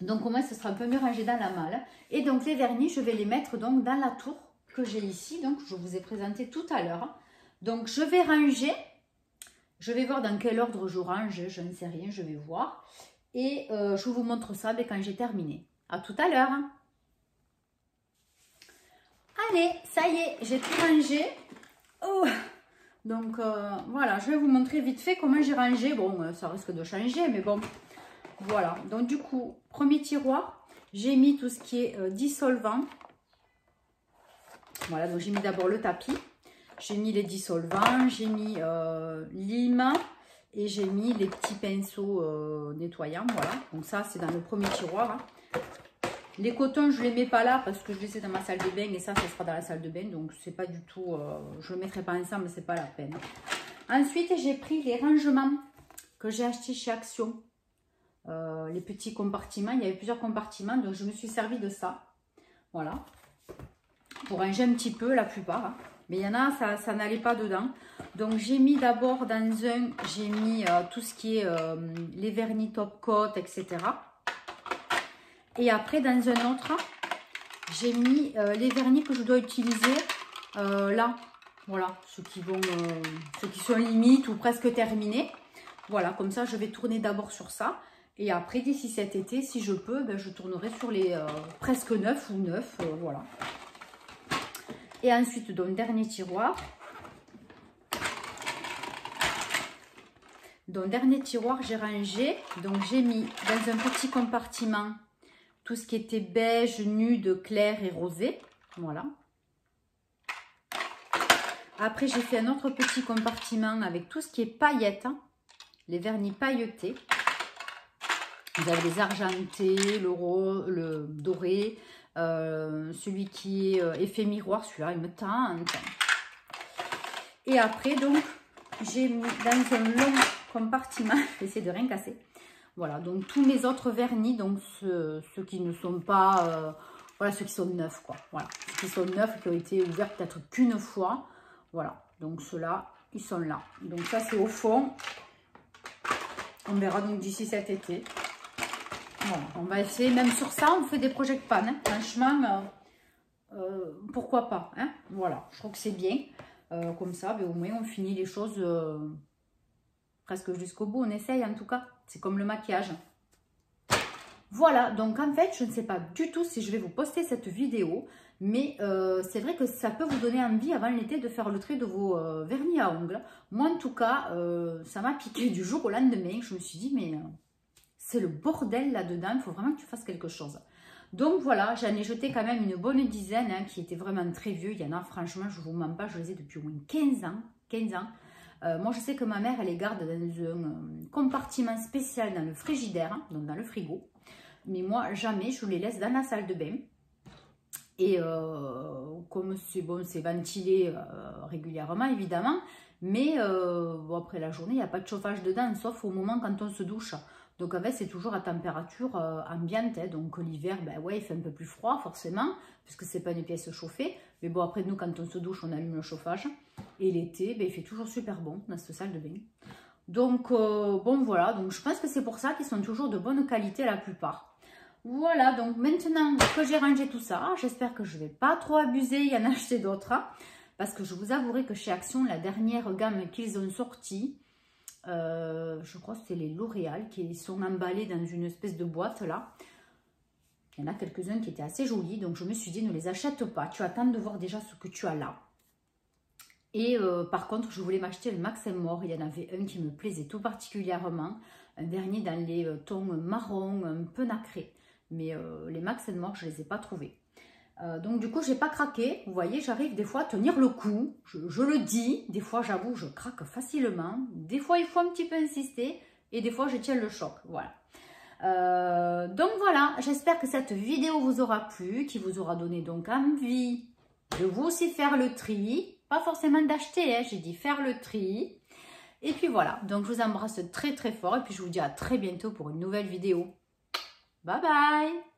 Donc au moins ce sera un peu mieux rangé dans la malle. Et donc les vernis, je vais les mettre donc dans la tour que j'ai ici. Donc je vous ai présenté tout à l'heure. Donc je vais ranger. Je vais voir dans quel ordre je range. Je ne sais rien, je vais voir. Et je vous montre ça quand j'ai terminé. À tout à l'heure. Allez, ça y est, j'ai tout rangé. Oh. Donc voilà, je vais vous montrer vite fait comment j'ai rangé. Bon, ça risque de changer, mais bon... Voilà, donc du coup, premier tiroir, j'ai mis tout ce qui est dissolvant. Voilà, donc j'ai mis d'abord le tapis, j'ai mis les dissolvants, j'ai mis lime et j'ai mis les petits pinceaux nettoyants. Voilà, donc ça c'est dans le premier tiroir. Hein. Les cotons, je ne les mets pas là parce que je les ai dans ma salle de bain et ça sera dans la salle de bain. Donc c'est pas du tout, je ne le mettrai pas ensemble, c'est pas la peine. Ensuite, j'ai pris les rangements que j'ai achetés chez Action. Les petits compartiments, il y avait plusieurs compartiments, donc je me suis servi de ça, voilà, pour ranger un petit peu la plupart, hein. Mais il y en a, ça n'allait pas dedans, donc j'ai mis d'abord dans un, j'ai mis tout ce qui est les vernis top coat, etc. Et après dans un autre, j'ai mis les vernis que je dois utiliser là, voilà, ceux qui sont limite ou presque terminés, voilà, comme ça je vais tourner d'abord sur ça. Et après, d'ici cet été, si je peux, ben, je tournerai sur les presque neufs ou neufs. Voilà. Et ensuite, dans le dernier tiroir. Dans le dernier tiroir, j'ai rangé. Donc, j'ai mis dans un petit compartiment tout ce qui était beige, nude, clair et rosé. Voilà. Après, j'ai fait un autre petit compartiment avec tout ce qui est paillettes. Hein, les vernis pailletés. Vous avez les argentés, le doré, Celui qui est effet miroir, celui-là, il me tente. Et après, donc, j'ai mis dans un long compartiment, je vais essayer de rien casser. Voilà, donc tous mes autres vernis, donc ceux qui ne sont pas, voilà, ceux qui sont neufs, quoi. Voilà, ceux qui sont neufs, qui ont été ouverts peut-être qu'une fois. Voilà, donc ceux-là, ils sont là. Donc ça, c'est au fond. On verra donc d'ici cet été. Bon, on va essayer, même sur ça, on fait des project pan. Hein. Franchement, pourquoi pas. Hein. Voilà, je trouve que c'est bien. Comme ça, ben, au moins, on finit les choses presque jusqu'au bout. On essaye en tout cas. C'est comme le maquillage. Voilà, donc en fait, je ne sais pas du tout si je vais vous poster cette vidéo. Mais c'est vrai que ça peut vous donner envie avant l'été de faire le trait de vos vernis à ongles. Moi, en tout cas, ça m'a piqué du jour au lendemain. Je me suis dit, mais c'est le bordel là-dedans. Il faut vraiment que tu fasses quelque chose. Donc voilà, j'en ai jeté quand même une bonne dizaine hein, qui étaient vraiment très vieux. Il y en a, franchement, je ne vous mens pas, je les ai depuis au moins 15 ans. 15 ans. Moi, je sais que ma mère, elle les garde dans un compartiment spécial dans le frigidaire, hein, donc dans le frigo. Mais moi, jamais, je les laisse dans la salle de bain. Et comme c'est bon, c'est ventilé régulièrement, évidemment. Mais bon, après la journée, il n'y a pas de chauffage dedans, sauf au moment quand on se douche. Donc en fait, c'est toujours à température ambiante. Hein. Donc l'hiver, ben ouais, il fait un peu plus froid forcément, puisque c'est pas une pièce chauffée. Mais bon, après nous, quand on se douche, on allume le chauffage. Et l'été, ben, il fait toujours super bon dans cette salle de bain. Donc bon, voilà. Donc je pense que c'est pour ça qu'ils sont toujours de bonne qualité la plupart. Voilà, donc maintenant que j'ai rangé tout ça, j'espère que je ne vais pas trop abuser et en acheter d'autres. Hein, parce que je vous avouerai que chez Action, la dernière gamme qu'ils ont sortie, je crois que c'est les L'Oréal qui sont emballés dans une espèce de boîte là. Il y en a quelques-uns qui étaient assez jolis, donc je me suis dit ne les achète pas. Tu attends de voir déjà ce que tu as là. Et par contre, je voulais m'acheter le Max & More. Il y en avait un qui me plaisait tout particulièrement. Un vernis dans les tons marron, un peu nacré. Mais les Max & More, je ne les ai pas trouvés. Donc du coup, je n'ai pas craqué. Vous voyez, j'arrive des fois à tenir le coup. Je le dis. Des fois, j'avoue, je craque facilement. Des fois, il faut un petit peu insister. Et des fois, je tiens le choc. Voilà. Donc voilà, j'espère que cette vidéo vous aura plu, qui vous aura donné donc envie de vous aussi faire le tri. Pas forcément d'acheter, hein, j'ai dit faire le tri. Et puis voilà, donc je vous embrasse très très fort. Et puis je vous dis à très bientôt pour une nouvelle vidéo. Bye bye!